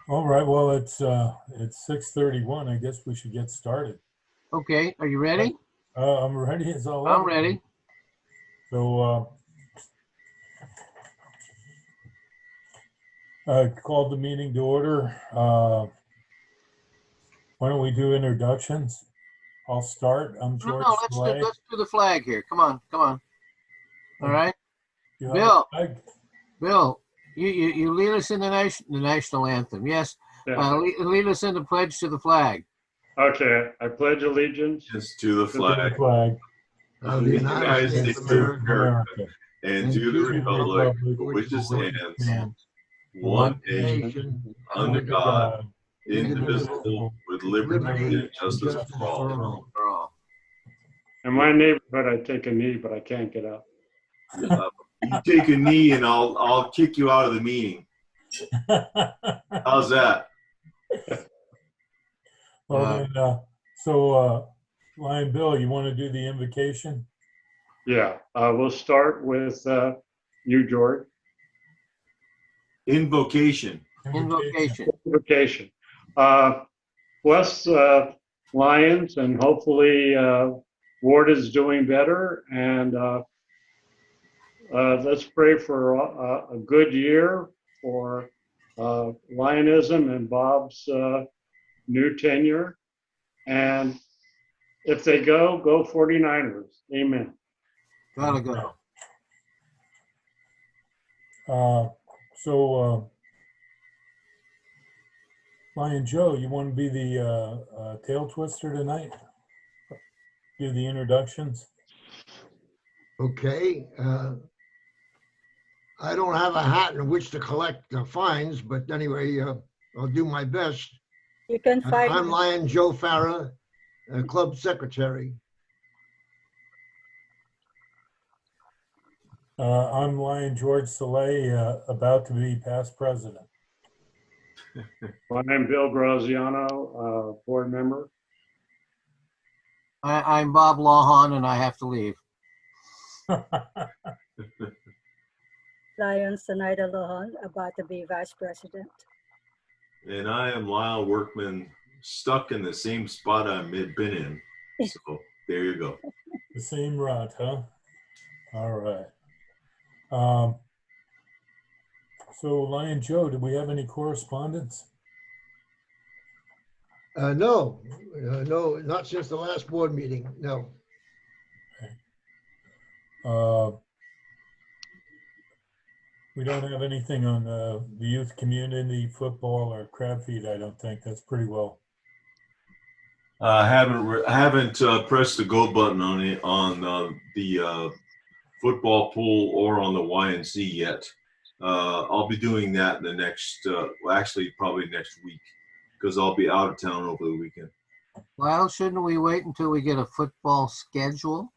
All right, well, it's 6:31. I guess we should get started. Okay, are you ready? I'm ready as all I'm ever. ready. So, called the meeting to order. Why don't we do introductions? I'll start. I'm George No, Salet. let's do the flag here. Come on. All right, You have Bill. a flag? Bill, you lead us in the national anthem. Yes, Yeah. lead us in the pledge to the flag. Okay, I pledge allegiance to the flag Flag of the United States of America and to the republic for which it stands, one nation, under God, indivisible, with liberty and justice for all. in my neighborhood. I take a knee, but I can't get up. You take a knee and I'll kick you out of the meeting. How's that? Well, then, Lion Bill, you want to do the invocation? Yeah, we'll start with you, George. Invocation. Invocation. Bless Lions, and hopefully Ward is doing better. And let's pray for a good year for Lionism and Bob's new tenure. And if they go 49ers. Amen. Gotta go. Lion Joe, you want to be the tail twister tonight? Do the introductions? Okay. I don't have a hat in which to collect fines, but anyway, I'll do my best. You can find. I'm Lion Joe Farah, club secretary. I'm Lion George Salet, about to be past president. My name is Bill Graziano, board member. I'm Bob Lawhon, and I have to leave. Lion Senator Lawhon, about to be vice president. And I am Lyle Workman, stuck in the same spot I've been in. So there you go. The same rut, huh? All right. So Lion Joe, do we have any correspondence? No, not since the last board meeting, no. We don't have anything on the youth community football or crab feed, I don't think. That's pretty well. I haven't pressed the go button on the football pool or on the YNC yet. I'll be doing that in the next, actually probably next week, because I'll be out of town over the weekend. Well, shouldn't we wait until we get a football schedule?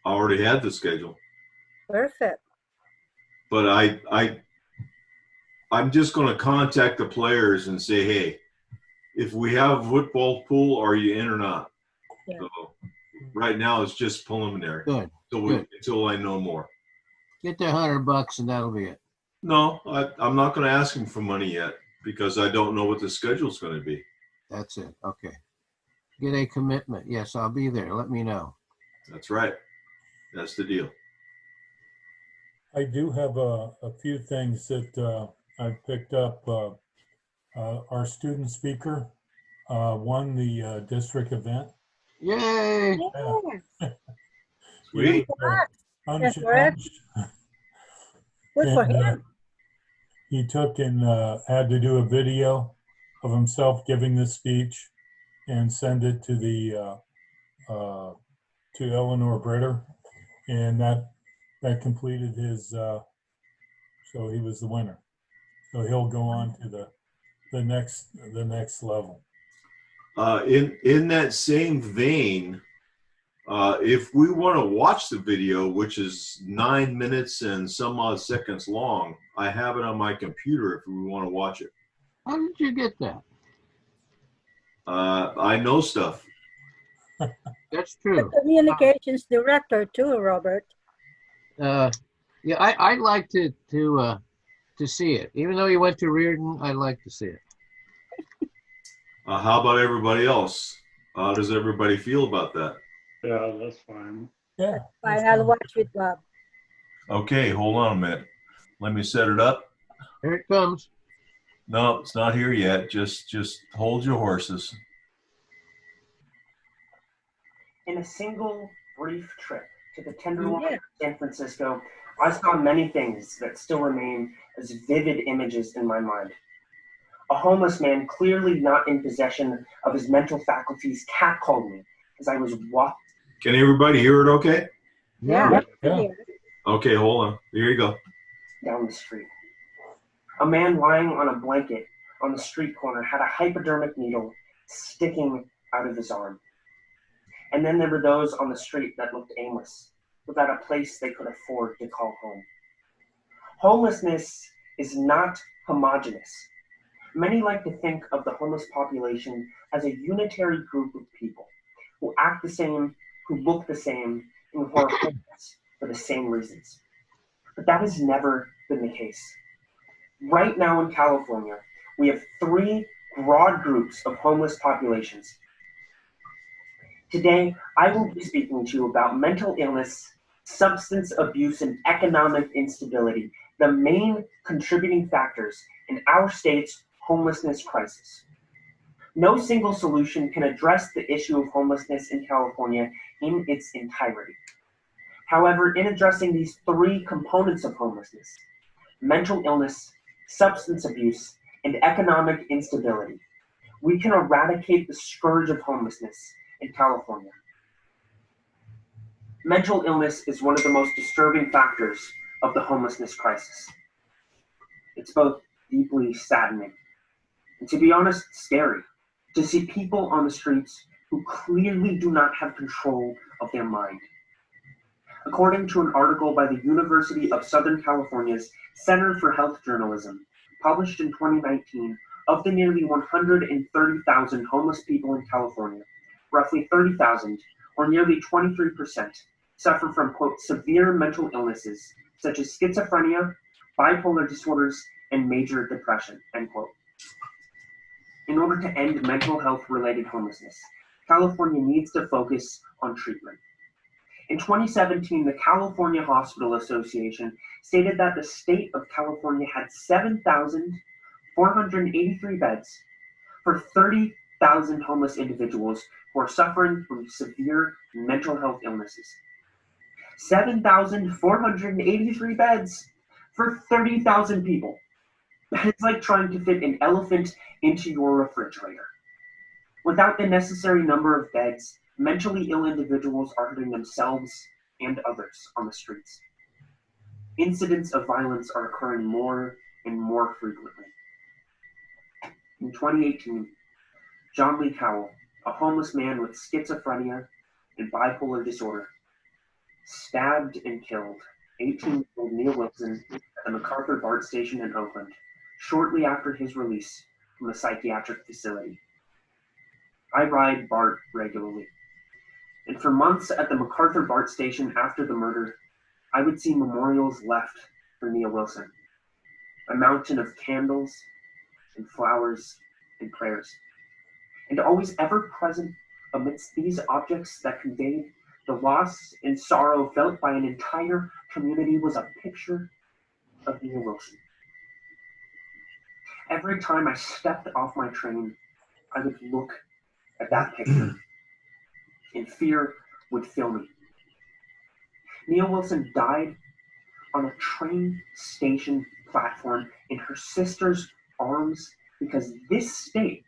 I already had the schedule. Perfect. But I'm just going to contact the players and say, hey, if we have a football pool, are you in or not? Yeah. So right now it's just preliminary. Good. Until I know more. Get their $100 and that'll be it. No, I'm not going to ask them for money yet because I don't know what the schedule's going to be. That's it. Okay. Get a commitment. Yes, I'll be there. Let me know. That's right. That's the deal. I do have a few things that I've picked up. Our student speaker won the district event. Yay! Yeah. Sweet. Good for him. He took and had to do a video of himself giving this speech and send it to the to Eleanor Britter, and that completed his. So he was the winner. So he'll go on to the next level. In that same vein, if we want to watch the video, which is 9 minutes and some odd seconds long, I have it on my computer if we want to watch it. How did you get that? I know stuff. That's The true. communications director too, Robert. Yeah, I'd like to see it. Even though you went to Reardon, I'd like to see it. How about everybody else? How does everybody feel about that? Yeah, that's fine. Yeah. Fine, I'll watch with Bob. Okay, hold on a minute. Let me set it up. Here it comes. No, it's not here yet. Just hold your horses. In a single brief trip to the Tenderloin Yeah. of San Francisco, I saw many things that still remain as vivid images in my mind. A homeless man, clearly not in possession of his mental faculties, catcalled me as I was walking Can everybody hear it okay? Yeah. Yeah. Okay, hold on. Here you go. down the street. A man lying on a blanket on the street corner had a hypodermic needle sticking out of his arm. And then there were those on the street that looked aimless, without a place they could afford to call home. Homelessness is not homogeneous. Many like to think of the homeless population as a unitary group of people who act the same, who look the same, and who are homeless for the same reasons. But that has never been the case. Right now in California, we have three broad groups of homeless populations. Today, I will be speaking to you about mental illness, substance abuse, and economic instability, the main contributing factors in our state's homelessness crisis. No single solution can address the issue of homelessness in California in its entirety. However, in addressing these three components of homelessness, mental illness, substance abuse, and economic instability, we can eradicate the scourge of homelessness in California. Mental illness is one of the most disturbing factors of the homelessness crisis. It's both deeply saddening and, to be honest, scary to see people on the streets who clearly do not have control of their mind. According to an article by the University of Southern California's Center for Health Journalism, published in 2019, of the nearly 130,000 homeless people in California, roughly 30,000, or nearly 23%, suffer from, quote, severe mental illnesses such as schizophrenia, bipolar disorders, and major depression, end quote. In order to end mental health-related homelessness, California needs to focus on treatment. In 2017, the California Hospital Association stated that the state of California had 7,483 beds for 30,000 homeless individuals who are suffering from severe mental health illnesses. 7,483 beds for 30,000 people. It's like trying to fit an elephant into your refrigerator. Without the necessary number of beds, mentally ill individuals are hurting themselves and others on the streets. Incidents of violence are occurring more and more frequently. In 2018, John Lee Cowell, a homeless man with schizophrenia and bipolar disorder, stabbed and killed 18-year-old Neil Wilson at the MacArthur BART station in Oakland, shortly after his release from a psychiatric facility. I ride BART regularly, and for months at the MacArthur BART station after the murder, I would see memorials left for Neil Wilson, a mountain of candles and flowers and prayers. And always ever present amidst these objects that conveyed the loss and sorrow felt by an entire community was a picture of Neil Wilson. Every time I stepped off my train, I would look at that picture, and fear would fill me. Neil Wilson died on a train station platform in her sister's arms because this state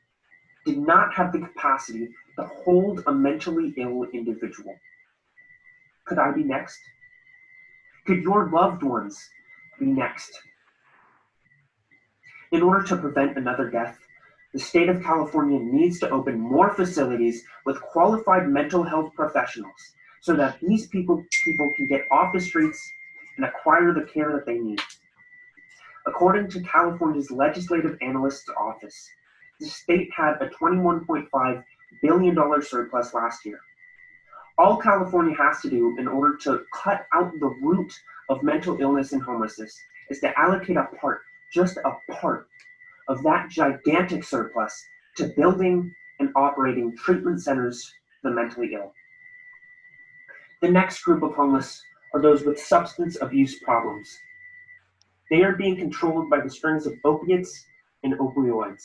did not have the capacity to hold a mentally ill individual. Could I be next? Could your loved ones be next? In order to prevent another death, the state of California needs to open more facilities with qualified mental health professionals so that these people can get off the streets and acquire the care that they need. According to California's Legislative Analyst's Office, the state had a $21.5 billion surplus last year. All California has to do in order to cut out the root of mental illness and homelessness is to allocate a part, just a part, of that gigantic surplus to building and operating treatment centers for the mentally ill. The next group of homeless are those with substance abuse problems. They are being controlled by the strings of opiates and opioids,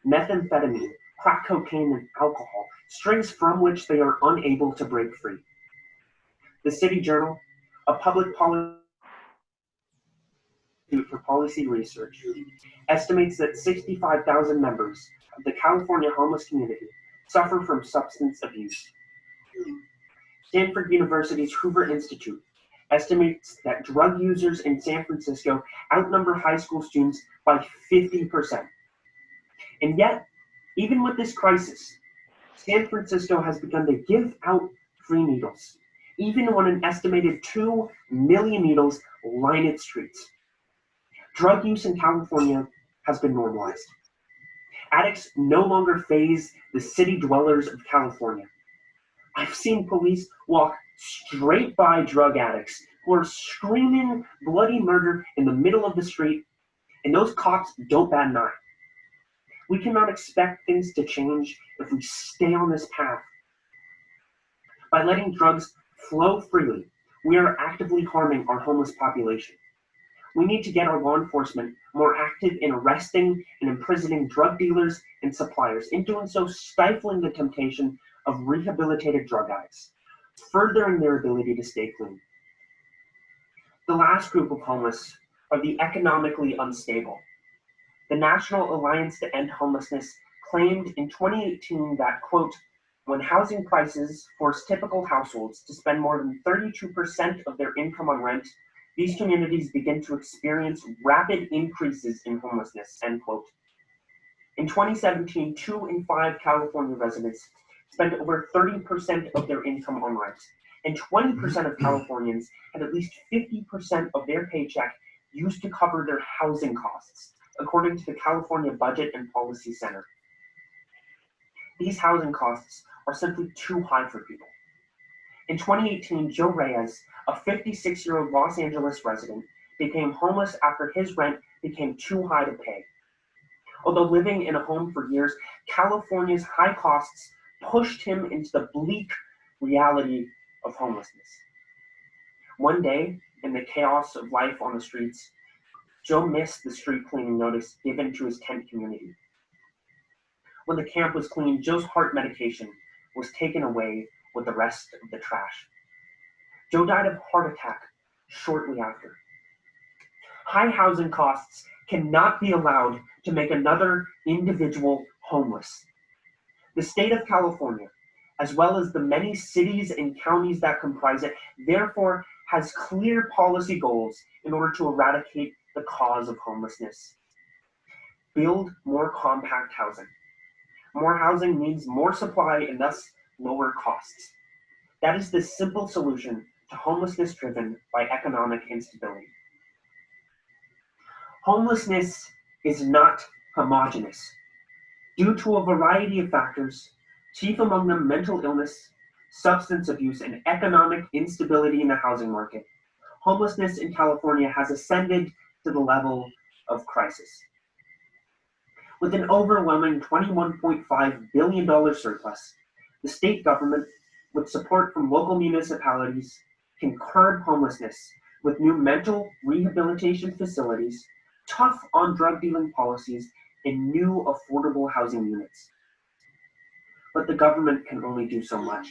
methamphetamine, crack cocaine, and alcohol, strings from which they are unable to break free. The City Journal, a public policy institute for policy research, estimates that 65,000 members of the California homeless community suffer from substance abuse. Stanford University's Hoover Institute estimates that drug users in San Francisco outnumber high school students by 50%. And yet, even with this crisis, San Francisco has begun to give out free needles, even when an estimated 2 million needles line its streets. Drug use in California has been normalized. Addicts no longer faze the city dwellers of California. I've seen police walk straight by drug addicts who are screaming bloody murder in the middle of the street, and those cops don't bat an eye. We cannot expect things to change if we stay on this path. By letting drugs flow freely, we are actively harming our homeless population. We need to get our law enforcement more active in arresting and imprisoning drug dealers and suppliers, in doing so stifling the temptation of rehabilitated drug addicts, furthering their ability to stay clean. The last group of homeless are the economically unstable. The National Alliance to End Homelessness claimed in 2018 that, quote, when housing prices force typical households to spend more than 32% of their income on rent, these communities begin to experience rapid increases in homelessness, end quote. In 2017, 2 in 5 California residents spent over 30% of their income on rent, and 20% of Californians had at least 50% of their paycheck used to cover their housing costs, according to the California Budget and Policy Center. These housing costs are simply too high for people. In 2018, Joe Reyes, a 56-year-old Los Angeles resident, became homeless after his rent became too high to pay. Although living in a home for years, California's high costs pushed him into the bleak reality of homelessness. One day, in the chaos of life on the streets, Joe missed the street cleaning notice given to his tent community. When the camp was cleaned, Joe's heart medication was taken away with the rest of the trash. Joe died of a heart attack shortly after. High housing costs cannot be allowed to make another individual homeless. The state of California, as well as the many cities and counties that comprise it, therefore has clear policy goals in order to eradicate the cause of homelessness. Build more compact housing. More housing means more supply and thus lower costs. That is the simple solution to homelessness driven by economic instability. Homelessness is not homogeneous. Due to a variety of factors, chief among them mental illness, substance abuse, and economic instability in the housing market, homelessness in California has ascended to the level of crisis. With an overwhelming $21.5 billion surplus, the state government, with support from local municipalities, can curb homelessness with new mental rehabilitation facilities, tough on drug dealing policies, and new affordable housing units. But the government can only do so much.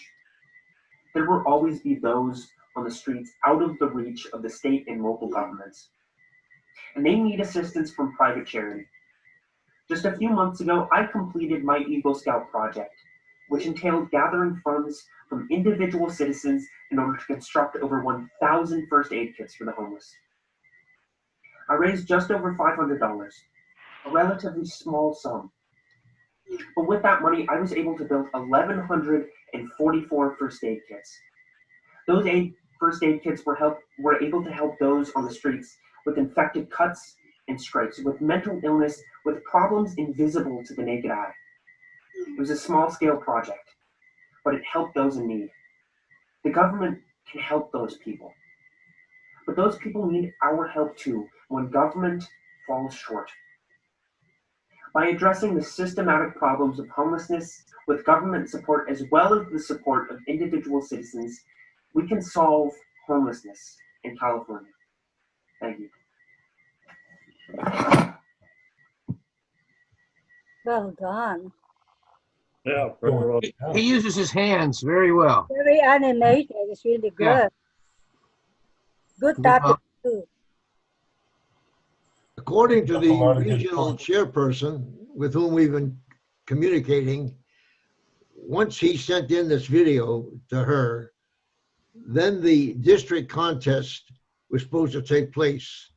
There will always be those on the streets out of the reach of the state and local governments, and they need assistance from private charity. Just a few months ago, I completed my Eagle Scout project, which entailed gathering funds from individual citizens in order to construct over 1,000 first aid kits for the homeless. I raised just over $500, a relatively small sum. But with that money, I was able to build 1,144 first aid kits. Those first aid kits were able to help those on the streets with infected cuts and scrapes, with mental illness, with problems invisible to the naked eye. It was a small-scale project, but it helped those in need. The government can help those people. But those people need our help too when government falls short. By addressing the systematic problems of homelessness with government support as well as the support of individual citizens, we can solve homelessness in California. Thank you. Well done. Yeah, very well. He uses his hands very well. Very animated. It's really good. Yeah. Good Yeah. topic too. According to Up a lot the of good regional points. chairperson with whom we've been communicating, once he sent in this video to her, then the district contest was supposed to take place,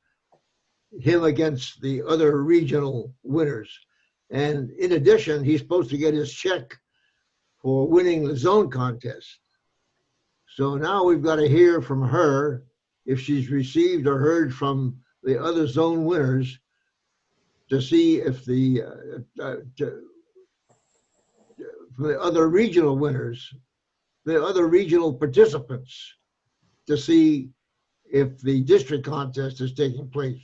him against the other regional winners. And in addition, he's supposed to get his check for winning the zone contest. So now we've got to hear from her if she's received or heard from the other zone winners to see if the other regional winners, the other regional participants, to see if the district contest is taking place.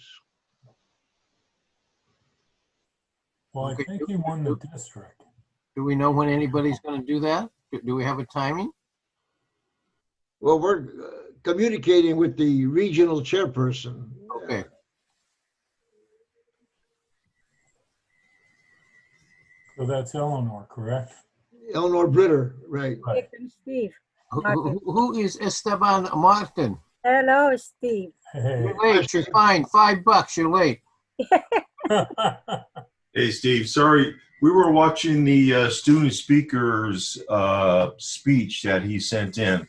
Well, I Okay. think he won the district. Do we know when anybody's going to do that? Do we have a timing? Well, we're communicating with the regional chairperson. Okay. So that's Eleanor, correct? Eleanor Britter, right. Right. Hey, Steve. Who is Esteban Martin? Hello, Steve. Hey. You're late. You're fine. $5. You're late. Hey, Steve, sorry. We were watching the student speaker's speech that he sent in,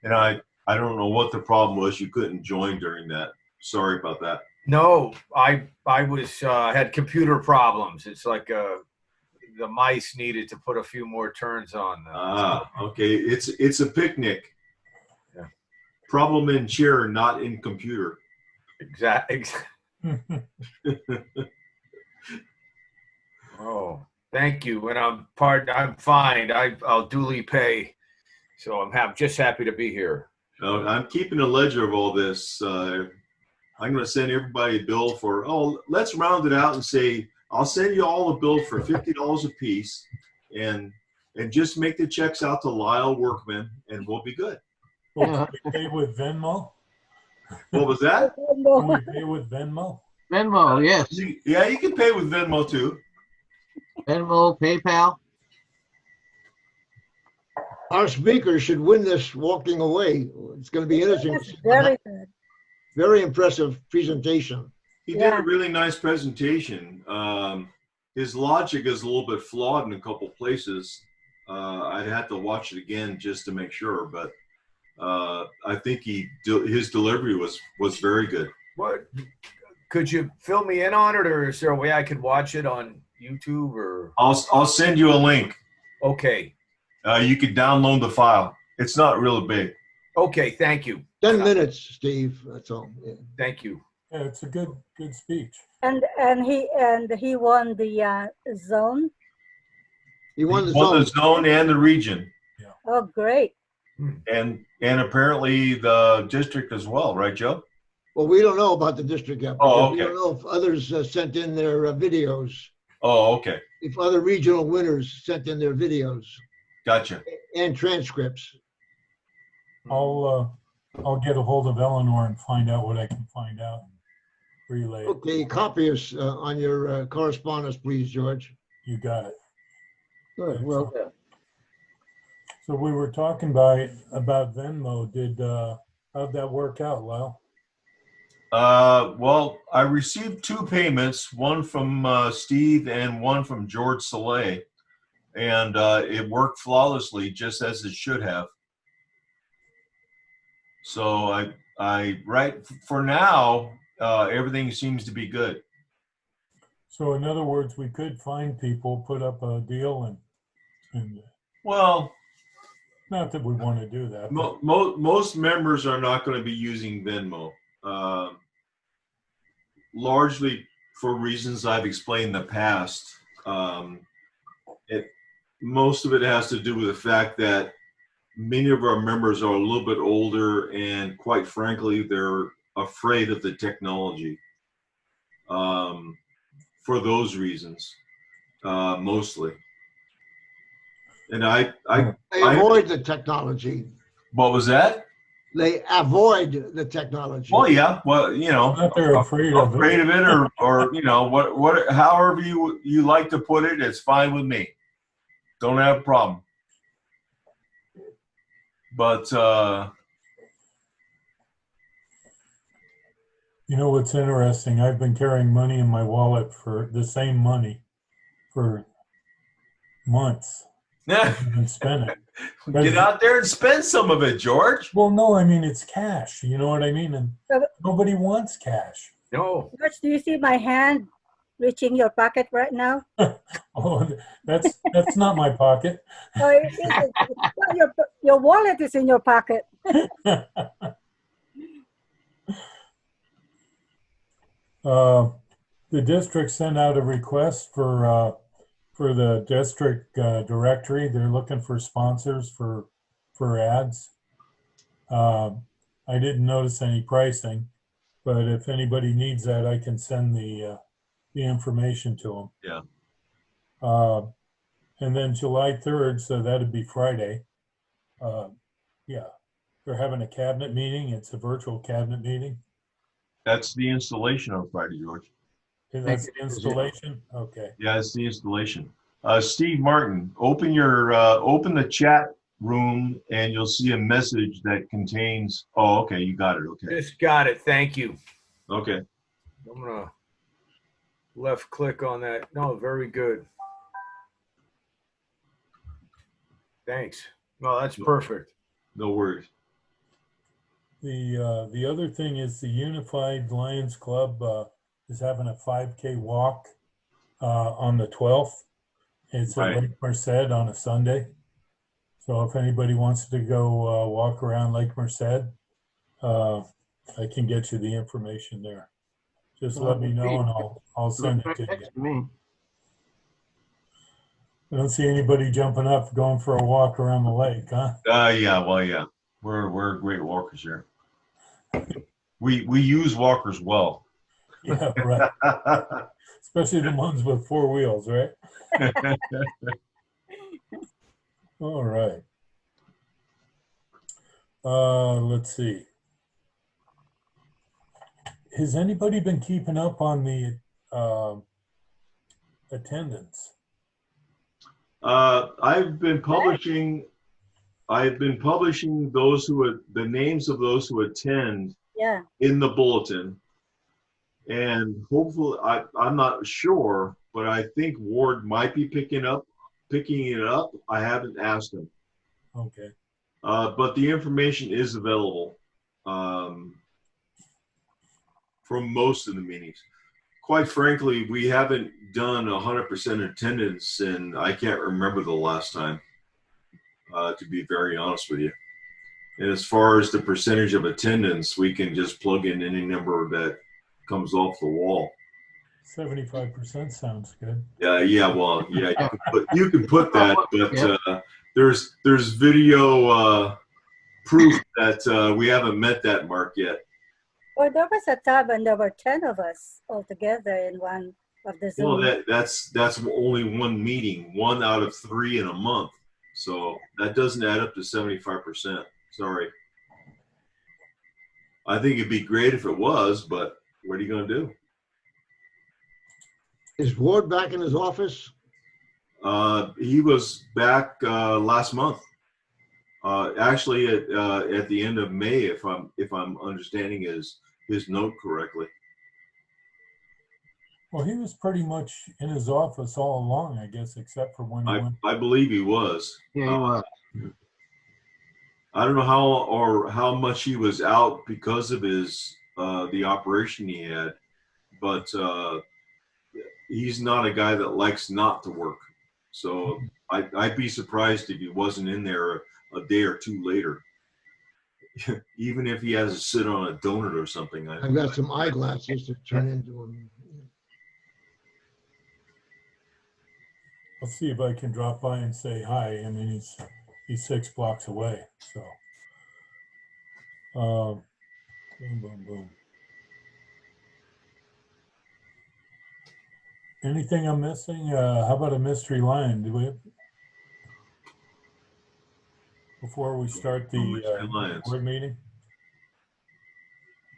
and I don't know what the problem was. You couldn't join during that. Sorry about that. No, I was had computer problems. It's like the mice needed to put a few more turns on. Okay. It's a picnic. Yeah. Problem in chair, not in computer. Exactly. Oh, thank you. And I'm fine. I'll duly pay. So I'm just happy to be here. I'm keeping a ledger of all this. I'm going to send everybody a bill for, let's round it out and say, I'll send you all a bill for $50 a piece, and just make the checks out to Lyle Workman, and we'll be good. Well, can we pay with Venmo? What was that? Can we pay with Venmo? Venmo, yes. Yeah, you can pay with Venmo too. Venmo, PayPal. Our speaker should win this walking away. It's going to be interesting. That's very good. Very impressive presentation. He did Yeah. a really nice presentation. His logic is a little bit flawed in a couple places. I'd have to watch it again just to make sure, but I think his delivery was very good. What? Could you fill me in on it, or is there a way I could watch it on YouTube? Or I'll send you a link. okay, You could download the file. It's not really big. okay, thank you, 10 minutes, Steve, that's all. Yeah. thank you. Yeah, it's a good speech. And he won the zone. He won the Both zone. the zone and the region, Oh, great. and apparently the district as well, right, Joe? Well, we don't know about the district yet. Oh, because We okay. don't know if others sent in their videos, Oh, okay, if other regional winners sent in their videos gotcha. and transcripts. I'll get a hold of Eleanor and find out what I can find out. And relay. it. Okay, copy us on your correspondence, please, George. You got it. Good, well done. So we were talking about Venmo. How'd that work out, Lyle? Well, I received 2 payments, one from Steve and one from George Salet, and it worked flawlessly, just as it should have. So right for now, everything seems to be good. So in other words, we could find people, put up a deal, and Well, not that we want to do that. But most members are not going to be using Venmo, largely for reasons I've explained in the past. Most of it has to do with the fact that many of our members are a little bit older, and quite frankly, they're afraid of the technology for those reasons. mostly. And I They avoid the technology. what was that? They avoid the technology. Well, yeah. Well, you know, Not they're afraid of it. afraid of it, or you know, however you like to put it, it's fine with me. Don't have a problem. But You know what's interesting? I've been carrying money in my wallet for the same money for months. get And spend it. out there and spend some of it, George. Well, no, I mean it's cash. You know what I mean? And But- nobody wants cash. No. George, do you see my hand reaching your pocket right now? Oh, that's not my pocket. Oh, it is. Well, your wallet is in your pocket. The district sent out a request for the district directory. They're looking for sponsors for ads. I didn't notice any pricing, but if anybody needs that, I can send the information to them. Yeah. And then July 3rd, so that'd be Friday. Yeah, they're having a cabinet meeting. It's a virtual cabinet meeting. That's the installation on Friday, George. And that's the installation? Okay. Yeah, it's the installation. Steve Martin, open the chat room and you'll see a message that contains. Oh, okay, you got it. Okay. Just got it. Thank you. Okay. I'm gonna left click on that. No, very good. Thanks. No, that's perfect. No worries. The other thing is the Unified Lions Club is having a 5K walk on the 12th. It's at Right. Lake Merced on a Sunday. So if anybody wants to go walk around Lake Merced, I can get you the information there. Just let me know and I'll send it to you. Next to me. I don't see anybody jumping up going for a walk around the lake, huh? Yeah. Well, yeah. We're great walkers here. We use walkers well. Yeah, right. Especially the ones with 4 wheels, right? All right. Let's see. Has anybody been keeping up on the attendance? I've been publishing the names of those who attend Yeah. in the bulletin, and hopefully I'm not sure, but I think Ward might be picking it up. I haven't asked him, Okay. but the information is available from most of the meetings. Quite frankly, we haven't done 100% attendance, and I can't remember the last time, to be very honest with you. And as far as the percentage of attendance, we can just plug in any number that comes off the wall. 75% sounds good. Yeah. Well, yeah, you can put that, but there's video proof that we haven't met that mark yet. Well, there was a time when there were 10 of us all together in one of the Zoom. Well, that's only one meeting, 1 out of 3 in a month. So that doesn't add up to 75%. Sorry. I think it'd be great if it was, but what are you going to do? Is Ward back in his office? He was back last month. Actually, at the end of May, if I'm understanding his note correctly. Well, he was pretty much in his office all along, I guess, except for when he went. I believe he was. Yeah, he was. I don't know how much he was out because of his the operation he had, but he's not a guy that likes not to work. So I'd be surprised if he wasn't in there a day or two later. Even if he has to sit on a donut or something. I've got some eyeglasses to turn into him. I'll see if I can drop by and say hi. I mean, he's 6 blocks away, so. Boom, boom, boom. Anything I'm missing? How about a mystery lion? Do we, before we start Mystery the lions. board meeting?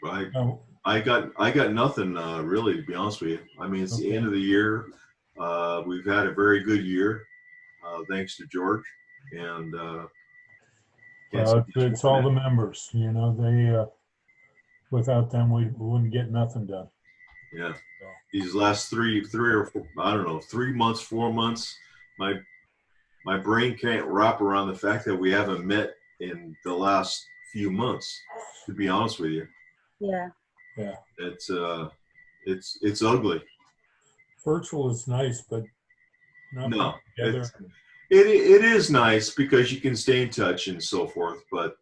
Right. No. I got nothing really, to be honest with you. I mean, it's the Okay. end of the year. We've had a very good year, thanks to George. And can't say Well, much it's more all than the members, you know, they, without them, we wouldn't get nothing done. that. Yeah. These last three or four, I don't know, 3 months, 4 months, my brain can't wrap around the fact that we haven't met in the last few months, to be honest with you. Yeah. Yeah. It's ugly. Virtual is nice, but not No, together. it is nice because you can stay in touch and so forth, but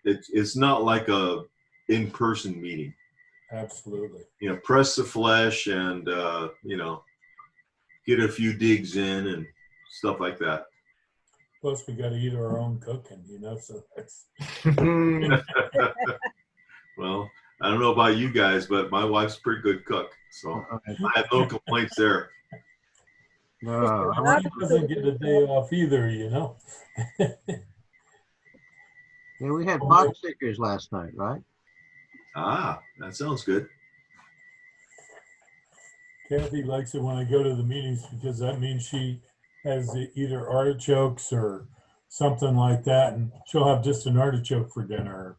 it's not like a in-person meeting. Absolutely. You know, press the flesh and you know, get a few digs in and stuff like that. Plus, we got to eat our own cooking, you know, so that's. Well, I don't know about you guys, but my wife's a pretty good cook, so I have no complaints there. No, She doesn't get a day off either, you know. yeah, we had box stickers last night, right? Ah, that sounds good. Kathy likes it when I go to the meetings because that means she has either artichokes or something like that, and she'll have just an artichoke for dinner,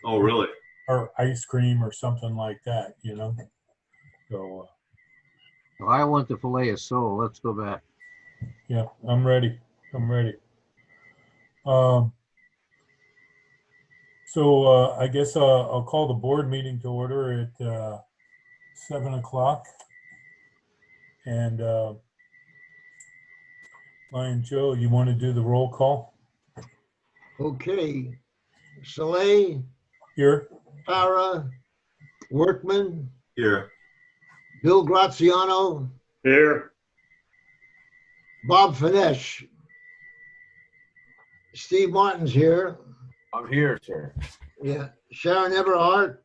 Oh, really? or ice cream or something like that, you know. So Well, I want the fillet of sole. Let's go back. yeah, I'm ready. I'm ready. So I guess I'll call the board meeting to order at 7 o'clock. And Lion Joe, you want to do the roll call? Okay. Salet, Here? Para, Workman, Here. Bill Graziano, Here, Bob Finesh, Steve Martin's here. I'm here, sir. Yeah. Sharon Everhart,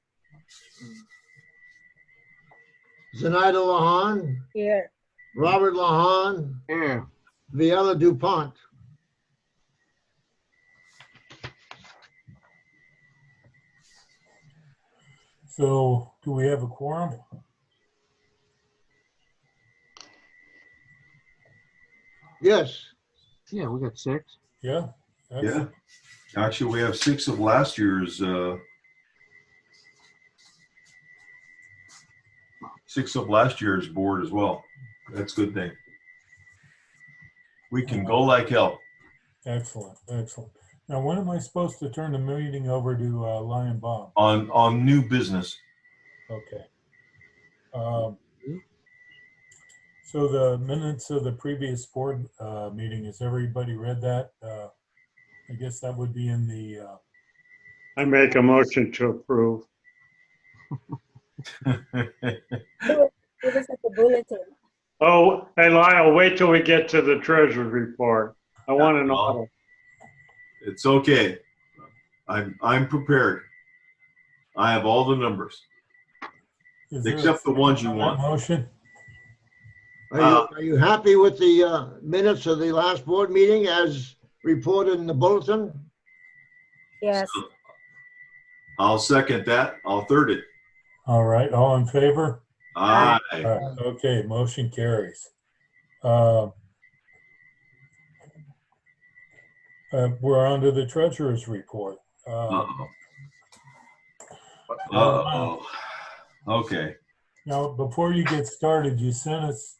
Zenaida Lawhon, Here. Robert Lawhon, Here. Viella DuPont. So do we have a quorum? Yes. Yeah, we got 6. Yeah? Yeah. Actually, we have 6 of last year's. 6 of last year's board as well. That's a good thing. We can go like hell. Excellent, excellent. Now, when am I supposed to turn the meeting over to Lion Bob? On new business. Okay. So the minutes of the previous board meeting, has everybody read that? I guess that would be in the, I make a motion to approve. It was at the bulletin. Oh, hey Lyle, wait till we get to the treasurer's report. I want an Well, audit. It's okay. I'm prepared. I have all the numbers, is there a except the ones you second on want. that motion? Are you happy with the minutes of the last board meeting as reported in the bulletin? Yes. So, I'll second that. I'll third it. All right, all in favor? Aye. All right, okay, motion carries. We're on to the treasurer's report. Uh-oh. Uh-oh. Okay. Now, before you get started, you sent us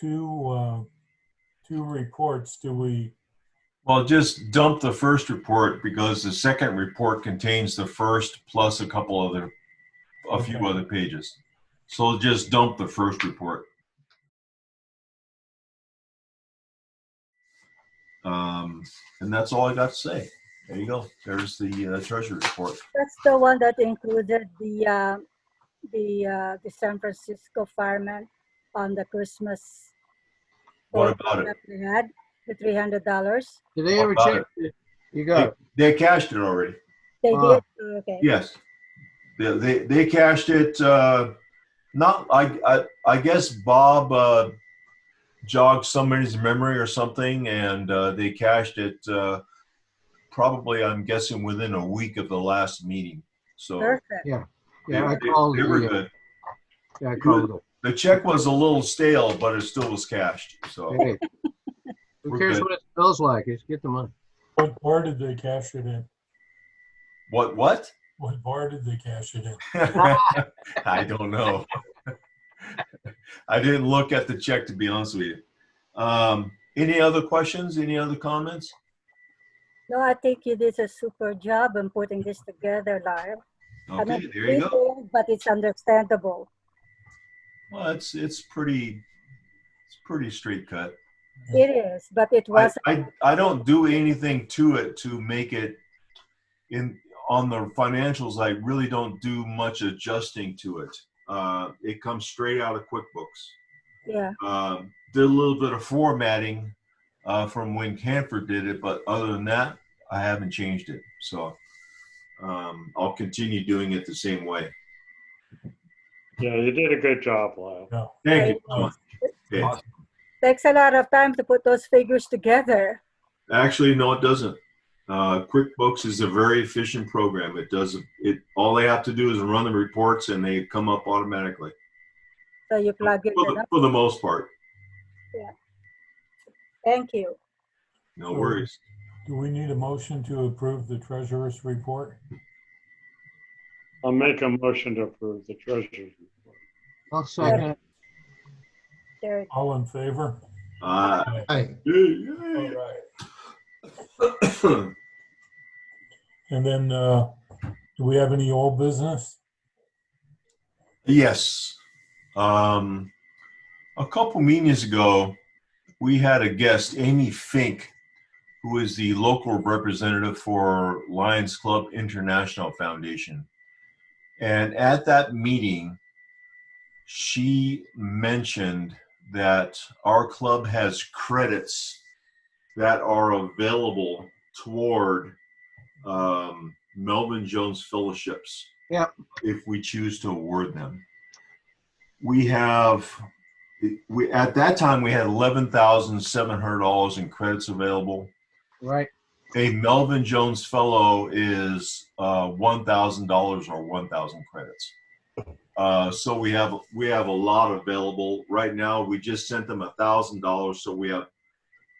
two reports. Do we, Well, just dump the first report because the second report contains the first plus a few Okay. other pages. So just dump the first report. And that's all I got to say. There you go. There's the treasury report. That's the one that included the San Francisco firemen on the Christmas. What about it? that we had, the $300. Did they What ever about check it? You got it. They cashed it already. They Wow. did? Okay. Yes. They cashed it. Not I guess Bob jogged somebody's memory or something, and they cashed it probably, I'm guessing, within a week of the last meeting. So Perfect. Yeah, they, I they- called they were the, good. yeah, I called it. The check was a little stale, but it still was cashed. So Hey, who We're cares good. what it smells like? Just get the money. What bar did they cash it in? what? What bar did they cash it in? I don't know. I didn't look at the check, to be honest with you. Any other questions? Any other comments? No, I think you did a super job in putting this together, Lyle. I Okay, mean, there you go. detailed, but it's understandable. Well, it's pretty straight cut. It is, but it was I don't do anything to it to make it on the financials. I really don't do much adjusting to it. It comes straight out of QuickBooks. yeah. Did a little bit of formatting from when Hanford did it, but other than that, I haven't changed it. So I'll continue doing it the same way. Yeah, you did a good job, Lyle. Yeah. Thank you so much. Okay. Awesome. Takes a lot of time to put those figures together. Actually, no, it doesn't. QuickBooks is a very efficient program. It does it. All they have to do is run the reports, and they come up automatically So you plug it in. for the most part. Thank you. No worries. Do we need a motion to approve the treasurer's report? I'll make a motion to approve the treasurer's report. I'll second it. There, All in favor? Uh, Hi. All right. And then, do we have any old business? Yes. A couple meetings ago, we had a guest, Amy Fink, who is the local representative for Lions Club International Foundation. And at that meeting, she mentioned that our club has credits that are available toward Melvin Jones fellowships. Yep. If we choose to award them. We at that time we had $11,700 in credits available. Right. A Melvin Jones fellow is $1,000 or 1,000 credits. So we have a lot available right now. We just sent them $1,000, so we have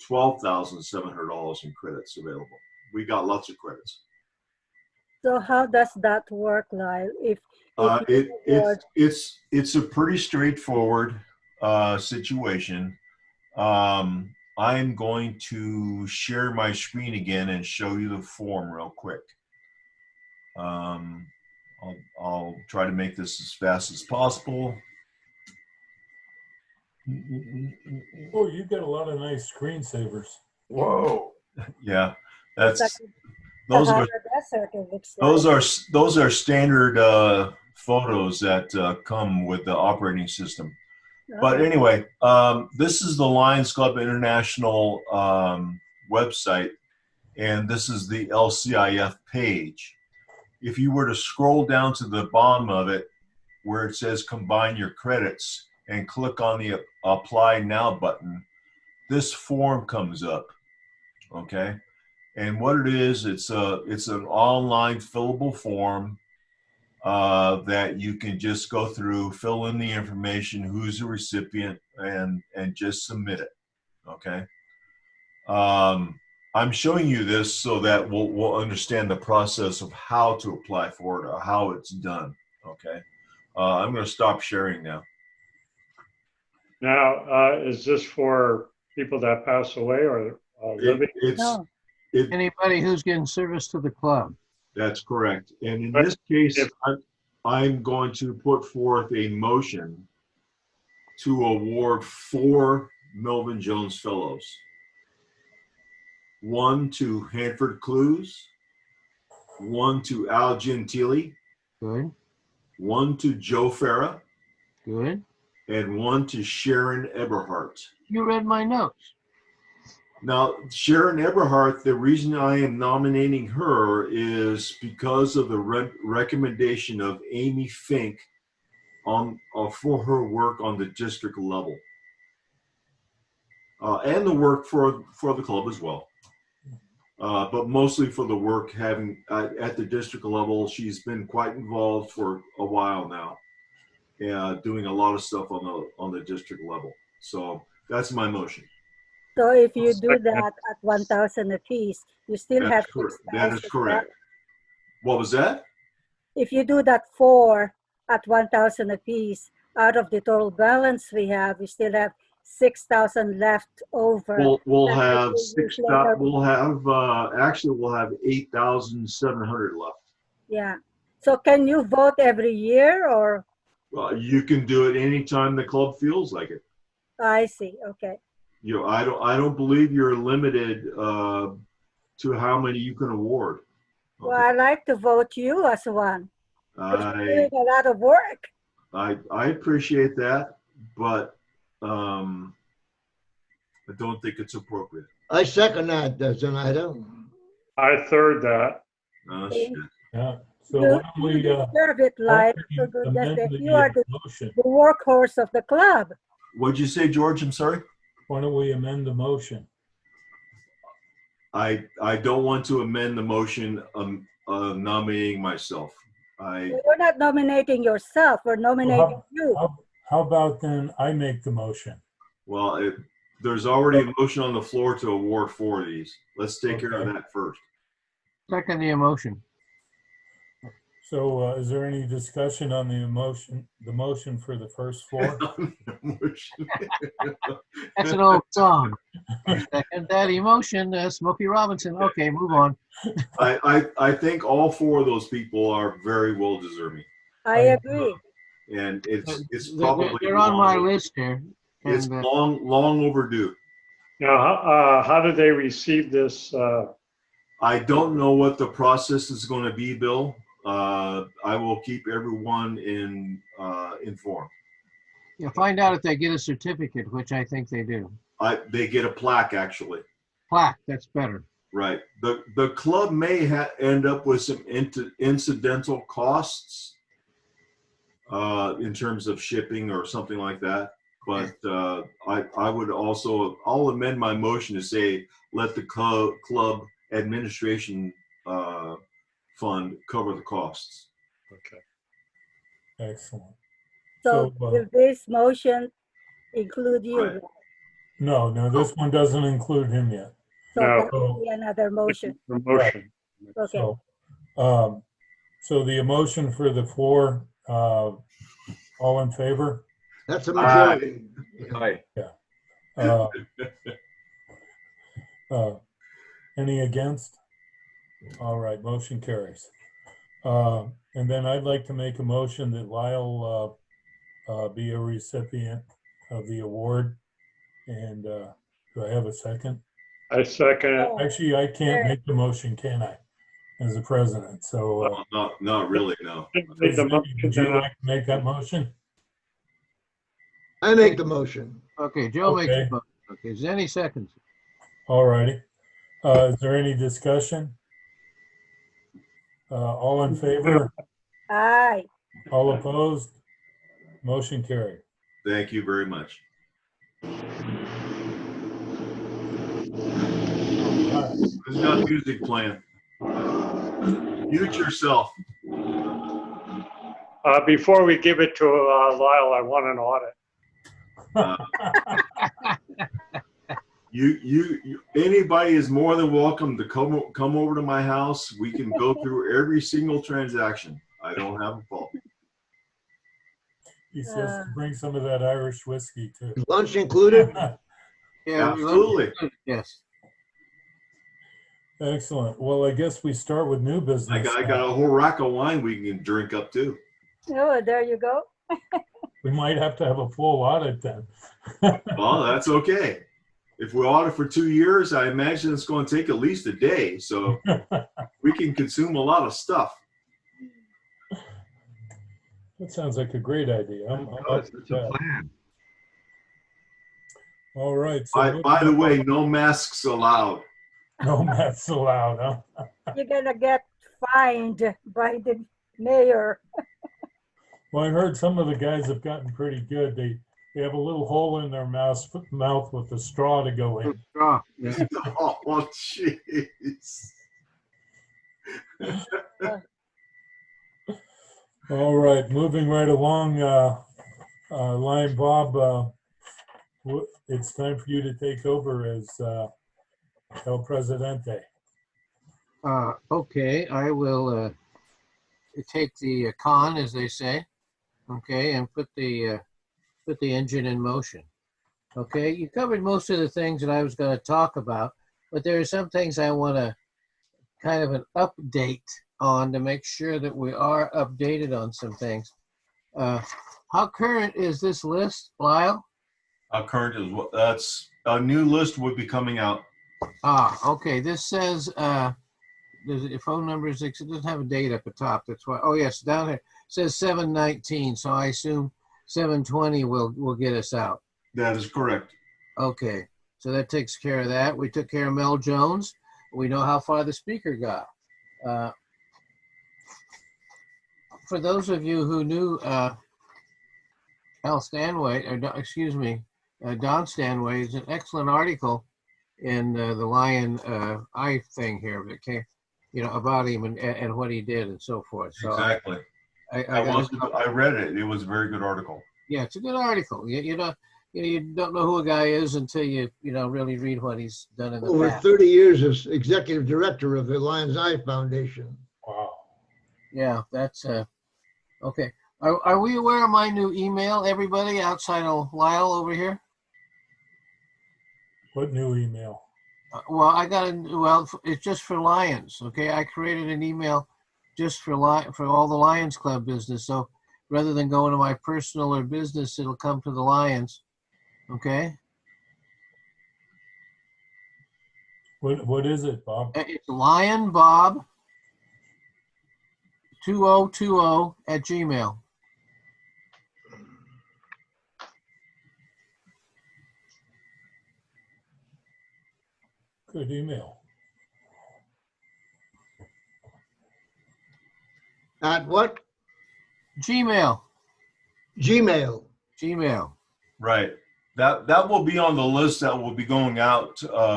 $12,700 in credits available. We got lots of credits. so how does that work, Lyle? If It's a pretty straightforward situation. I'm going to share my screen again and show you the form real quick. I'll try to make this as fast as possible. Oh, you've got a lot of nice screensavers. Whoa! Yeah, it's like those are desert, it looks like. those are standard photos that come with the operating system. But Okay. anyway, this is the Lions Club International website, and this is the LCIF page. If you were to scroll down to the bottom of it, where it says combine your credits, and click on the apply now button, this form comes up. Okay, and what it is, it's an online fillable form that you can just go through, fill in the information, who's the recipient, and just submit it. Okay. I'm showing you this so that we'll understand the process of how to apply for it or how it's done. Okay. I'm going to stop sharing now. Now, is this for people that pass away or living? No. Anybody who's getting service to the club. That's correct. And in But this case, if- I'm going to put forth a motion to award 4 Melvin Jones Fellows. 1 to Hanford Clues, 1 to Al Gentili, Good, 1 to Joe Farah, good. and 1 to Sharon Eberhardt. You read my notes. Now, Sharon Eberhardt, the reason I am nominating her is because of the recommendation of Amy Fink for her work on the district level. and the work for the club as well. But mostly for the work having at the district level. She's been quite involved for a while now, doing a lot of stuff on the district level. So that's my motion. So if you do that at 1,000 apiece, you still have That is correct. What was that? If you do that 4 at 1,000 apiece, out of the total balance we have, we still have 6,000 left over. We'll That have will be used later. we'll have 8,700 left. Yeah. So can you vote every year or? You can do it anytime the club feels like it. I see. Okay. I don't believe you're limited to how many you can award. Well, I like to vote you as one. You're doing I a lot of work. I appreciate that, but I don't think it's appropriate. I second that, Zenaida. I third that. Oh, shit. Yeah. So You, why don't we, you deserve it, Lion. why don't we amend You are the motion? workhorse of the club. What'd you say, George? I'm sorry. Why don't we amend the motion? I don't want to amend the motion nominating myself. We're not nominating yourself. We're nominating you. How about then I make the motion? Well, there's already a motion on the floor to award 4 of these. Let's take care of that first. Second the emotion. So is there any discussion on the motion for the first 4? That's an old song. Second that emotion, Smokey Robinson. Okay, move on. I think all 4 of those people are very well deserving, I agree. and it's probably They're on my list here. It's And, long overdue. Now, how do they receive this? I don't know what the process is going to be, Bill. I will keep everyone informed. you find out if they get a certificate, which I think they do. They get a plaque, actually. Plaque, that's better. Right. The club may end up with some incidental costs in terms of shipping or something like that. But I would also, I'll amend my motion to say, let the club administration fund cover the costs. Okay. Excellent. So will this motion include you? Right. No, this one doesn't include him yet. So No. that will be another motion. Promotion. Okay. So the emotion for the 4, all in favor? That's a majority. Aye. Any against? All right, motion carries. And then I'd like to make a motion that Lyle be a recipient of the award. And do I have a second? I second it. Actually, I can't make the motion, can I? As the president, so. Not really, no. Made the motion, Would you and I- like to make that motion? I make the motion. Okay, Joe makes Okay. the motion. Okay, is there any seconds? All righty. Is there any discussion? All in favor? Aye. All opposed? Motion carried. Thank you very much. There's not music playing. Mute yourself. Before we give it to Lyle, I want an audit. Anybody is more than welcome to come over to my house. We can go through every single transaction. I don't have a problem. He says to bring some of that Irish whiskey too. Lunch included? Yeah, Absolutely. Yes. Excellent. Well, I guess we start with new business. I got a whole rack of wine we can drink up too. Oh, there you go. We might have to have a full audit then. Well, that's okay. If we audit for 2 years, I imagine it's going to take at least a day. So we can consume a lot of stuff. That sounds like a great idea. I'm up for that. plan. All right. So By the way, no masks allowed. no masks allowed, huh? You're gonna get fined by the mayor. Well, I heard some of the guys have gotten pretty good. they have a little hole in their mouth with a straw to go in. Straw. Yeah. Oh, jeez. All right, moving right along, Lion Bob, it's time for you to take over as El Presidente. Okay, I will take the con, as they say, okay, and put the engine in motion. Okay, you covered most of the things that I was going to talk about, but there are some things I want to kind of an update on to make sure that we are updated on some things. How current is this list, Lyle? Current is what? That's a new list would be coming out. Okay. This says the phone number is. It doesn't have a date up at the top. That's why. Oh yes, down here it says 7/19. So I assume 7/20 will get us out. That is correct. Okay, so that takes care of that. We took care of Mel Jones. We know how far the speaker got. For those of you who knew Al Stanaway, or excuse me, Don Stanaway, is an excellent article in the Lion Eye thing here that came, about him and what he did and so forth. So Exactly. I read it. It was a very good article. Yeah, it's a good article. You don't know who a guy is until you really read what he's done in the Over past. 30 years as executive director of the Lion's Eye Foundation. Wow. Yeah, that's okay. Are we aware of my new email, everybody outside of Lyle over here? What new email? Well, it's just for Lions. Okay, I created an email just for all the Lions Club business. So rather than going to my personal or business, it'll come to the Lions. Okay. What is it, Bob? It's Lion Bob 2020 at Gmail. Good email. At what? Gmail. Gmail. Gmail. Right. That will be on the list that will be going out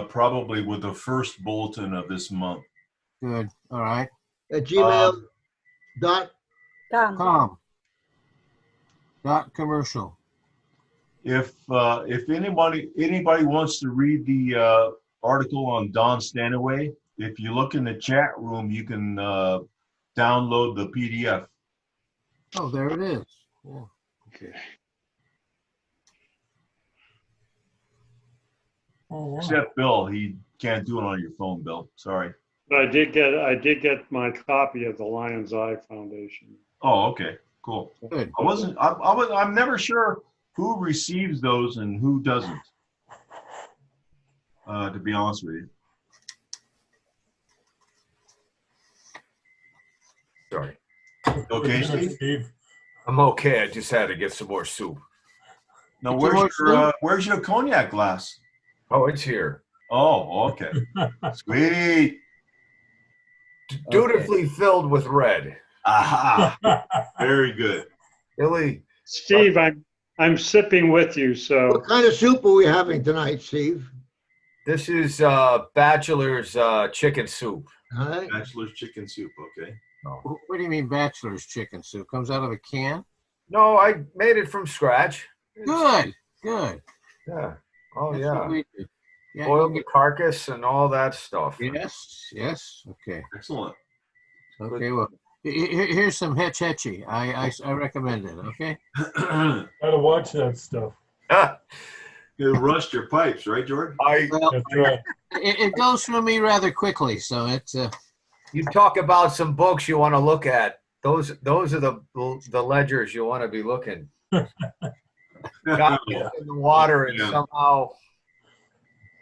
probably with the first bulletin of this month. Good. All right. At gmail dot Tom. .commercial. If anybody wants to read the article on Don Stanaway, if you look in the chat room, you can download the PDF. Oh, there it is. Yeah. Okay. Oh, wow. Except Bill, he can't do it on your phone, Bill. Sorry. But I did get my copy of the Lion's Eye Foundation. Oh, okay, cool. Good. I'm never sure who receives those and who doesn't. To be honest with you. Sorry. Okay, Good, Steve. Steve. I'm okay. I just had to get some more soup. Now, It's a where's your cognac glass? Oh, it's here. Oh, okay. Sweet. Dutifully filled with red. Aha. Very good. Billy, Steve, I'm sipping with you, so What kind of soup are we having tonight, Steve? this is Bachelor's chicken soup. All right. Bachelor's chicken soup. Okay. What do you mean bachelor's chicken soup? Comes out of a can? No, I made it from scratch. Good. Good. Yeah. Oh, That's yeah. what we do. Yeah, Boiled you the carcass and all that stuff. get- Yes. Yes. Okay. Excellent. Okay. Well, here's some hetchy. I recommend it. Okay. Gotta watch that stuff. It'll rust your pipes, right, George? Well, That's right. it goes through me rather quickly, so it's You talk about some books you want to look at. Those are the ledgers you want to be looking. Got Yeah. in the water and Yeah. somehow.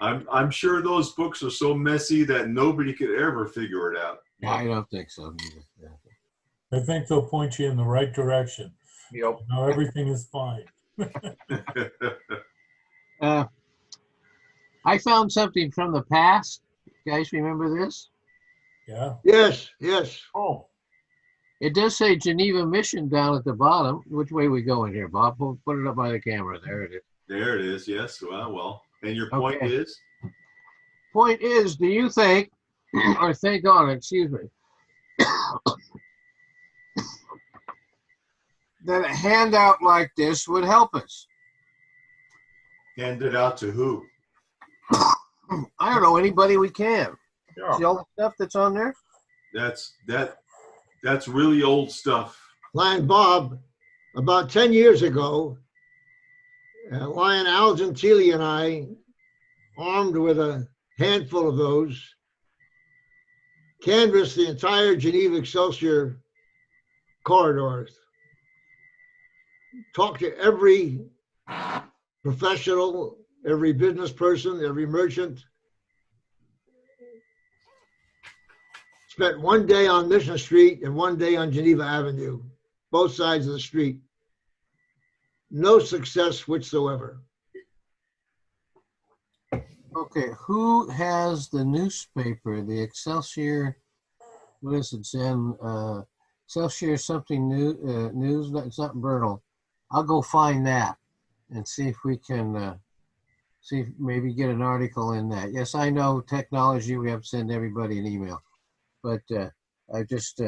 I'm sure those books are so messy that nobody could ever figure it out. I don't think so either. Yeah. I think they'll point you in the right direction. Yep. Now everything is fine. I found something from the past. You guys remember this? Yeah. Yes, yes. Oh. It does say Geneva Mission down at the bottom. Which way we going here, Bob? Put it up by the camera. There it is. There it is. Yes. Well. And your point Okay. is? Point is, do you think, or think on it, excuse me, that a handout like this would help us? Hand it out to who? I don't know, anybody we can. Yeah. See all the stuff that's on there? That's really old stuff. Lion Bob, about 10 years ago, Lion Al Gentili and I, armed with a handful of those, canvassed the entire Geneva-Excelsior corridors, talked to every professional, every business person, every merchant, spent one day on Mission Street and one day on Geneva Avenue, both sides of the street. No success whatsoever. Okay, who has the newspaper, the Excelsior, what is it, Zen? Excelsior something new, news, it's not Bernal. I'll go find that and see if we can, see if maybe get an article in that. Yes, I know technology, we have to send everybody an email. But I just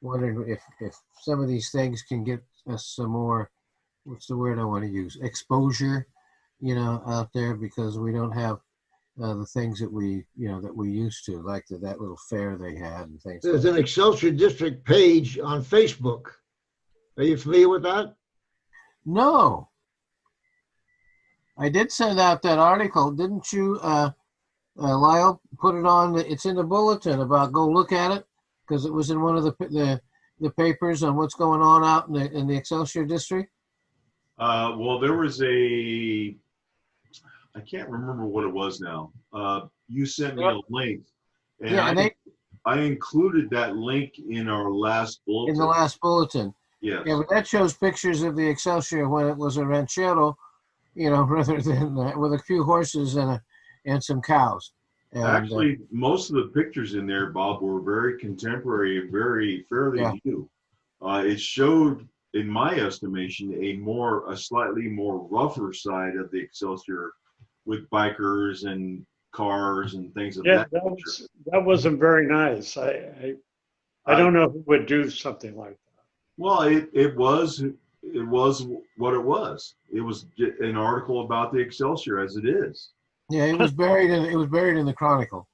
wondered if some of these things can get us some more, what's the word I want to use, exposure, out there, because we don't have the things that we used to, like that little fair they had and things. There's an Excelsior District page on Facebook. Are you familiar with that? No. I did send out that article, didn't you, Lyle? Put it on. It's in the bulletin about go look at it, because it was in one of the papers on what's going on out in the Excelsior District. Well, there was I can't remember what it was now. You sent me a link, and Yeah, I included that link in our last bulletin. In the last bulletin. Yes. Yeah, but that shows pictures of the Excelsior when it was a ranchero, rather than with a few horses and some cows. And, actually, most of the pictures in there, Bob, were very contemporary, fairly new. It showed, in my estimation, a slightly more rougher side of the Excelsior, with bikers and cars and things of that nature. That wasn't very nice. I don't know who would do something like that. Well, it was what it was. It was an article about the Excelsior as it is. yeah, it was buried in the Chronicle.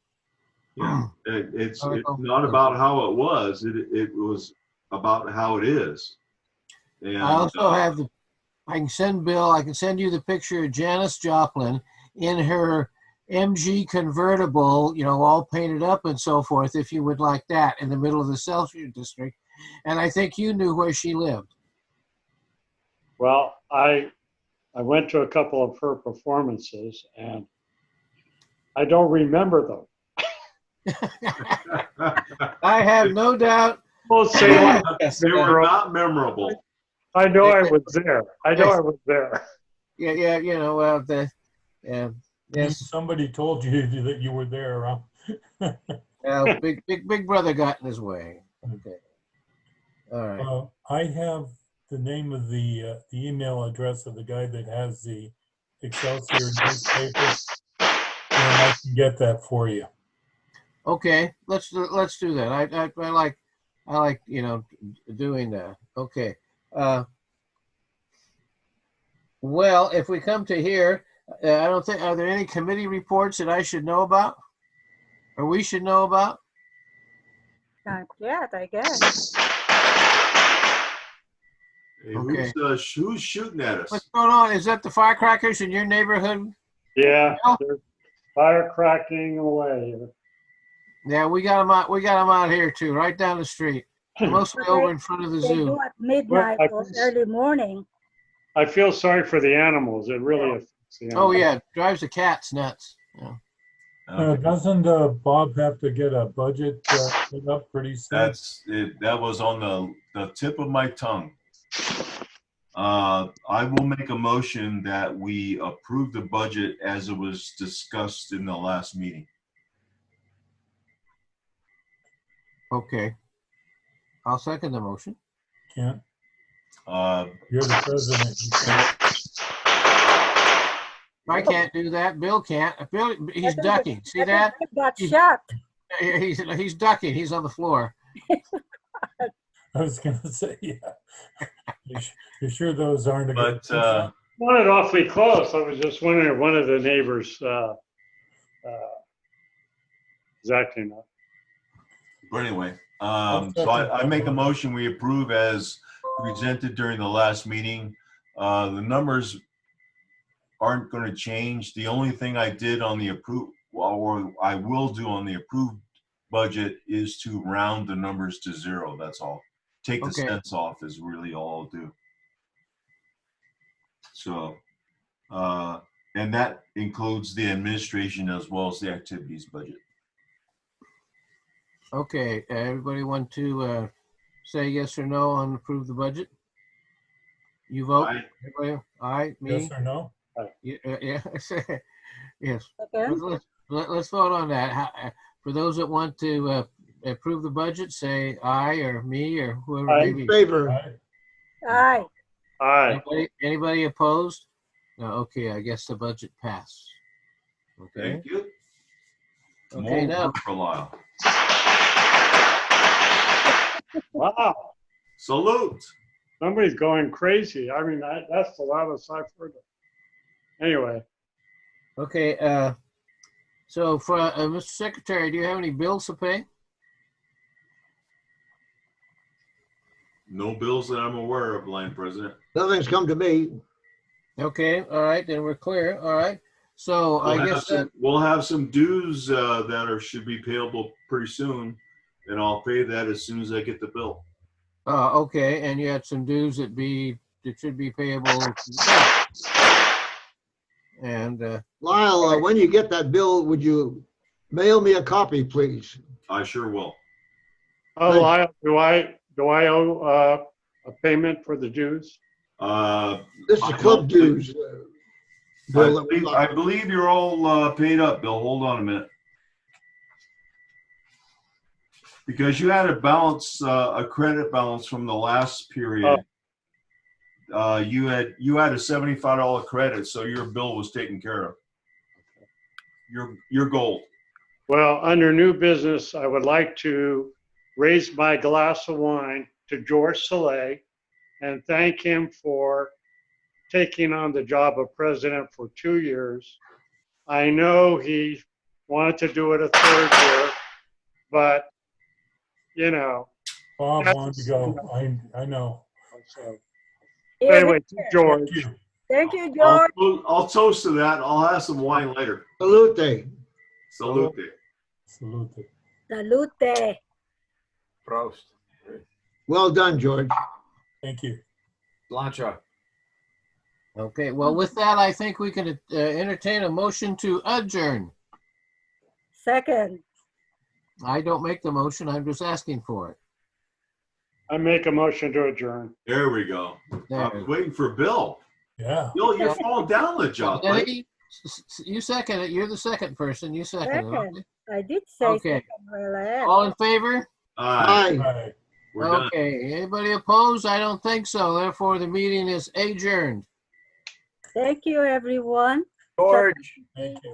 Yeah, it's not about how it was. It was about how it is. And I also have I can send Bill. I can send you the picture of Janice Joplin in her MG convertible, all painted up and so forth, if you would like that, in the middle of the Excelsior District. And I think you knew where she lived. Well, I went to a couple of her performances, and I don't remember them. I have no doubt. We'll say they were not memorable. I know I was there. I was there. Yes. Somebody told you that you were there, huh? Big brother got in his way. Okay. All right. I have the name of the email address of the guy that has the Excelsior newspaper, and I can get that for you. Okay. Let's do that. I like doing that. Okay. Well, if we come to here, I don't think, are there any committee reports that I should know about, or we should know about? Not yet, I guess. Hey, Okay. Who's shooting at us? What's going on? Is that the firecrackers in your neighborhood? Yeah, Well- there's fire cracking away. Yeah, we got them out. We got them out here too, right down the street, mostly over in front of the They zoo. do at midnight Well, or early morning. I feel sorry for the animals. It really affects the Oh animals. yeah, drives the cats nuts. Yeah. Okay. Doesn't Bob have to get a budget put up pretty soon? That's it. That was on the tip of my tongue. I will make a motion that we approve the budget as it was discussed in the last meeting. Okay. I'll second the motion. Kent, Uh, you're the president. You can't- I can't do that. Bill can't. Bill, he's ducking. See that? Got shot. He's ducking. He's on the floor. I was gonna say, yeah. You're sure those aren't a good? but Wanted awfully close. I was just wondering if one of the neighbors exactly not. but anyway, so I make a motion, we approve as presented during the last meeting. The numbers aren't going to change. The only thing I did on the approved, or I will do on the approved budget, is to round the numbers to 0. That's all. Take the Okay. cents off is really all I'll do. So, and that includes the administration as well as the activities budget. Okay, everybody want to say yes or no on approve the budget? You vote? Aye. Everybody? Aye, me? Yes or no? Yeah, yes. Okay. Let's vote on that. For those that want to approve the budget, say aye or me or whoever Aye. may In be. favor. Aye. Aye. Aye. Anybody opposed? No, okay, I guess the budget passed. Okay, Thank you. okay, More now, work for Lyle. Wow. Salute. Somebody's going crazy. I mean, that's the loudest I've heard of. Anyway, okay, so for Mr. Secretary, do you have any bills to pay? No bills that I'm aware of, Lion President. Nothing's come to me. Okay, all right, then we're clear. All right, so I guess that, We'll have some dues that should be payable pretty soon, and I'll pay that as soon as I get the bill. okay, and you had some dues that should be payable. And Lyle, when you get that bill, would you mail me a copy, please? I sure will. oh, Lyle, do I owe a payment for the dues? This is I club don't dues. Bill, that we're I not- believe you're all paid up, Bill. Hold on a minute. Because you had a balance, a credit balance from the last period. You had a $75 credit, so your bill was taken care of. You're gold. Well, under new business, I would like to raise my glass of wine to George Salet and thank him for taking on the job of president for 2 years. I know he wanted to do it a third year, but, you know. Bob wanted to go. I know. So, Here, anyway, to here. George. Thank you. Thank you, George. I'll toast to that. I'll have some wine later. Salute. Salute. Salute. Salute. Prost. Well done, George. Thank you. Plancha. okay, well, with that, I think we can entertain a motion to adjourn. Second. I don't make the motion. I'm just asking for it. I make a motion to adjourn. There we go. I There. was waiting for Bill. Yeah. Bill, you're falling down the job. Right? Eddie, you second it. You're the second person. You second it. Second. I did say Okay. second. Well, I am. All in favor? All right, Aye. Right. we're done. Okay. Anybody opposed? I don't think so. Therefore, the meeting is adjourned. Thank you, everyone. George. Thank you.